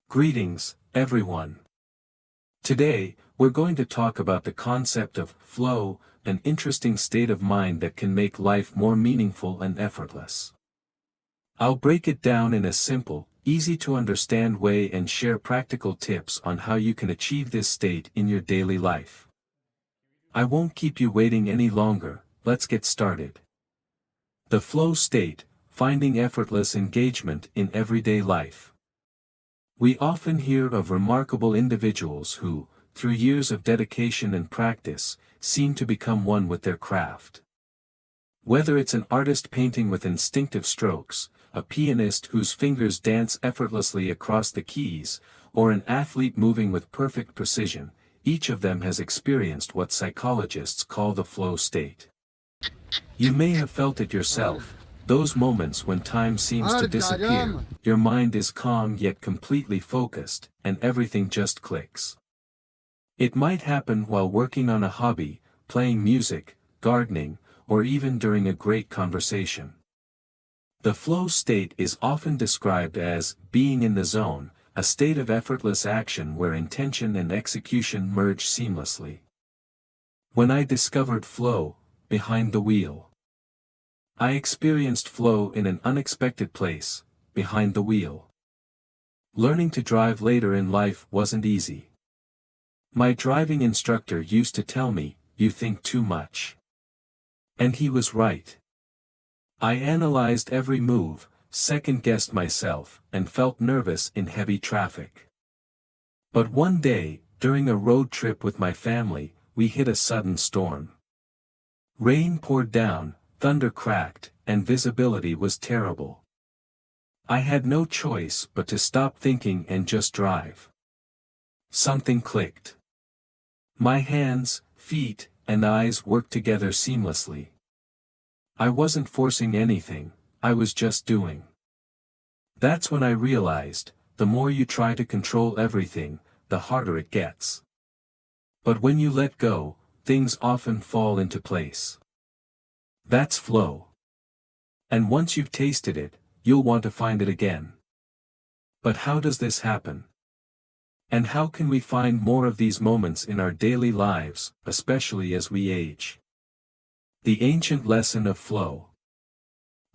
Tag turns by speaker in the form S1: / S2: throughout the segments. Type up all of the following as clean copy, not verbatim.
S1: Greetings, everyone. Today, we're going to talk about the concept of flow, an interesting state of mind that can make life more meaningful and effortless. I'll break it down in a simple, easy to understand way and share practical tips on how you can achieve this state in your daily life. I won't keep you waiting any longer, let's get started. The flow state, finding effortless engagement in everyday life. We often hear of remarkable individuals who, through years of dedication and practice, seem to become one with their craft. Whether it's an artist painting with instinctive strokes, a pianist whose fingers dance effortlessly across the keys, or an athlete moving with perfect precision, each of them has experienced what psychologists call the flow state. You may have felt it yourself. Those moments when time seems to disappear, your mind is calm yet completely focused, and everything just clicks. It might happen while working on a hobby, playing music, gardening, or even during a great conversation. The flow state is often described as being in the zone, a state of effortless action where intention and execution merge seamlessly. When I discovered flow, behind the wheel, I experienced flow in an unexpected place, behind the wheel. Learning to drive later in life wasn't easy. My driving instructor used to tell me, "You think too much." And he was right. I analyzed every move, second-guessed myself, and felt nervous in heavy traffic. But one day, during a road trip with my family, we hit a sudden storm. Rain poured down, thunder cracked, and visibility was terrible. I had no choice but to stop thinking and just drive. Something clicked. My hands, feet, and eyes worked together seamlessly. I wasn't forcing anything, I was just doing. That's when I realized, the more you try to control everything, the harder it gets. But when you let go, things often fall into place. That's flow. And once you've tasted it, you'll want to find it again. But how does this happen? And how can we find more of these moments in our daily lives, especially as we age? The ancient lesson of flow.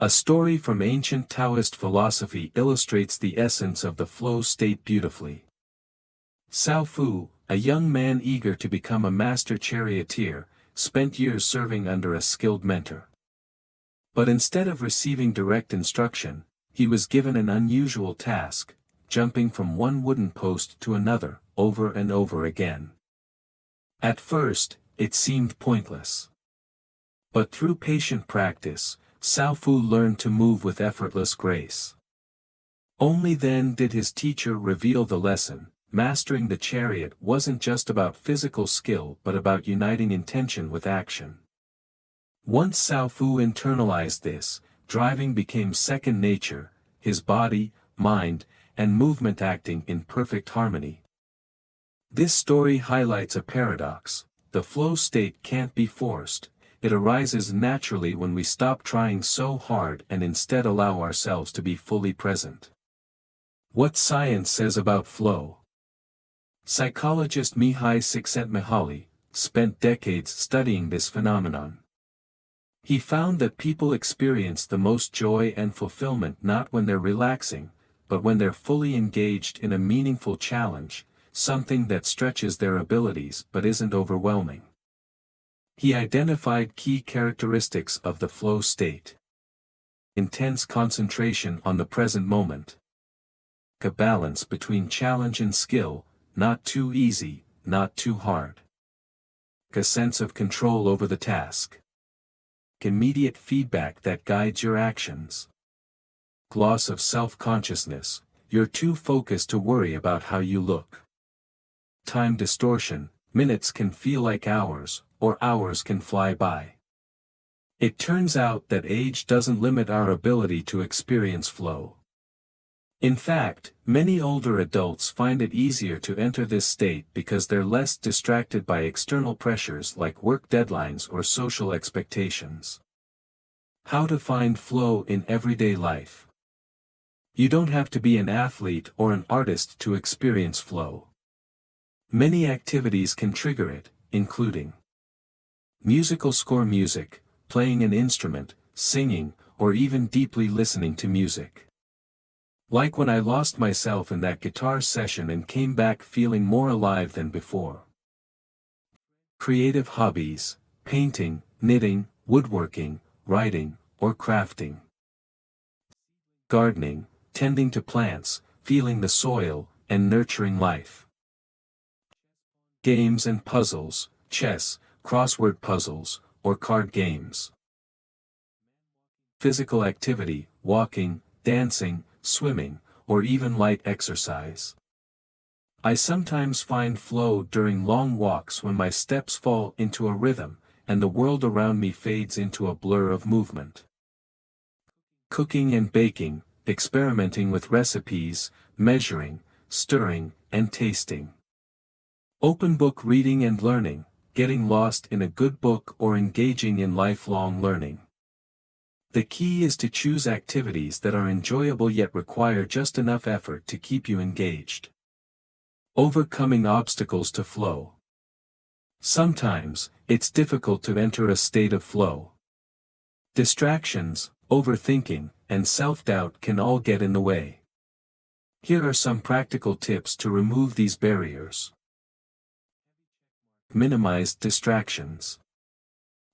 S1: A story from ancient Taoist philosophy illustrates the essence of the flow state beautifully. Cao Fu, a young man eager to become a master charioteer, spent years serving under a skilled mentor. But instead of receiving direct instruction, he was given an unusual task, jumping from one wooden post to another, over and over again. At first, it seemed pointless. But through patient practice, Cao Fu learned to move with effortless grace. Only then did his teacher reveal the lesson. Mastering the chariot wasn't just about physical skill but about uniting intention with action. Once Cao Fu internalized this, driving became second nature, his body, mind, and movement acting in perfect harmony. This story highlights a paradox. The flow state can't be forced, it arises naturally when we stop trying so hard and instead allow ourselves to be fully present. What science says about flow? Psychologist Mihai Csikszentmihalyi spent decades studying this phenomenon. He found that people experience the most joy and fulfillment not when they're relaxing, but when they're fully engaged in a meaningful challenge, something that stretches their abilities but isn't overwhelming. He identified key characteristics of the flow state. Intense concentration on the present moment. A balance between challenge and skill, not too easy, not too hard. A sense of control over the task. Immediate feedback that guides your actions. Loss of self-consciousness, you're too focused to worry about how you look. Time distortion, minutes can feel like hours, or hours can fly by. It turns out that age doesn't limit our ability to experience flow. In fact, many older adults find it easier to enter this state because they're less distracted by external pressures like work deadlines or social expectations. How to find flow in everyday life. You don't have to be an athlete or an artist to experience flow. Many activities can trigger it, including musical score music, playing an instrument, singing, or even deeply listening to music. Like when I lost myself in that guitar session and came back feeling more alive than before. Creative hobbies, painting, knitting, woodworking, writing, or crafting. Gardening, tending to plants, feeling the soil, and nurturing life. Games and puzzles, chess, crossword puzzles, or card games. Physical activity, walking, dancing, swimming, or even light exercise. I sometimes find flow during long walks when my steps fall into a rhythm, and the world around me fades into a blur of movement. Cooking and baking, experimenting with recipes, measuring, stirring, and tasting. Open book reading and learning, getting lost in a good book or engaging in lifelong learning. The key is to choose activities that are enjoyable yet require just enough effort to keep you engaged. Overcoming obstacles to flow. Sometimes, it's difficult to enter a state of flow. Distractions, overthinking, and self-doubt can all get in the way. Here are some practical tips to remove these barriers. Minimize distractions.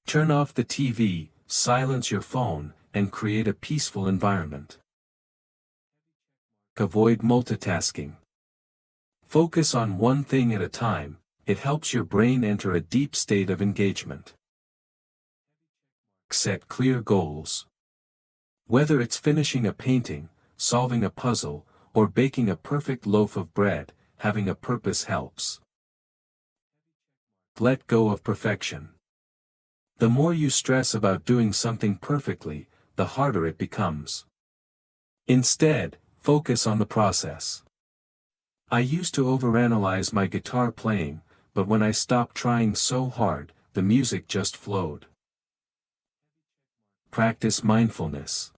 S1: Turn off the TV, silence your phone, and create a peaceful environment. Avoid multitasking. Focus on one thing at a time, it helps your brain enter a deep state of engagement. Set clear goals. Whether it's finishing a painting, solving a puzzle, or baking a perfect loaf of bread, having a purpose helps. Let go of perfection. The more you stress about doing something perfectly, the harder it becomes. Instead, focus on the process. I used to overanalyze my guitar playing, but when I stopped trying so hard, the music just flowed. Practice mindfulness.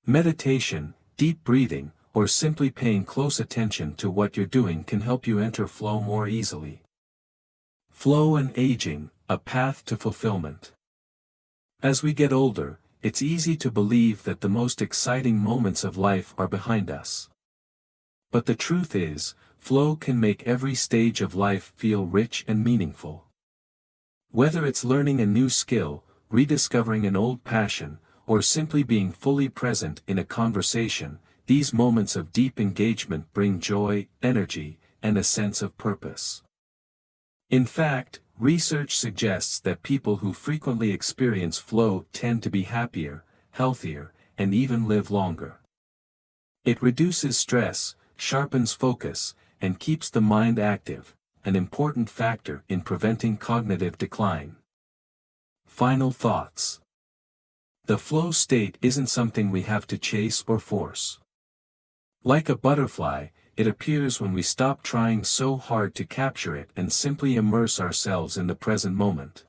S1: Meditation, deep breathing, or simply paying close attention to what you're doing can help you enter flow more easily. Flow and aging, a path to fulfillment. As we get older, it's easy to believe that the most exciting moments of life are behind us. But the truth is, flow can make every stage of life feel rich and meaningful. Whether it's learning a new skill, rediscovering an old passion, or simply being fully present in a conversation, these moments of deep engagement bring joy, energy, and a sense of purpose. In fact, research suggests that people who frequently experience flow tend to be happier, healthier, and even live longer. It reduces stress, sharpens focus, and keeps the mind active, an important factor in preventing cognitive decline. Final thoughts. The flow state isn't something we have to chase or force. Like a butterfly, it appears when we stop trying so hard to capture it and simply immerse ourselves in the present moment.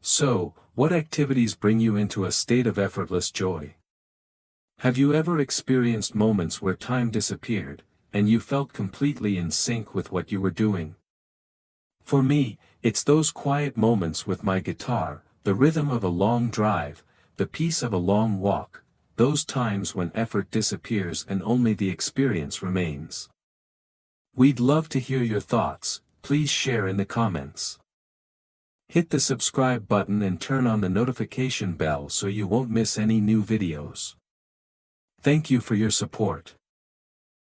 S1: So, what activities bring you into a state of effortless joy? Have you ever experienced moments where time disappeared, and you felt completely in sync with what you were doing? For me, it's those quiet moments with my guitar, the rhythm of a long drive, the peace of a long walk, those times when effort disappears and only the experience remains. We'd love to hear your thoughts, please share in the comments. Hit the subscribe button and turn on the notification bell so you won't miss any new videos. Thank you for your support.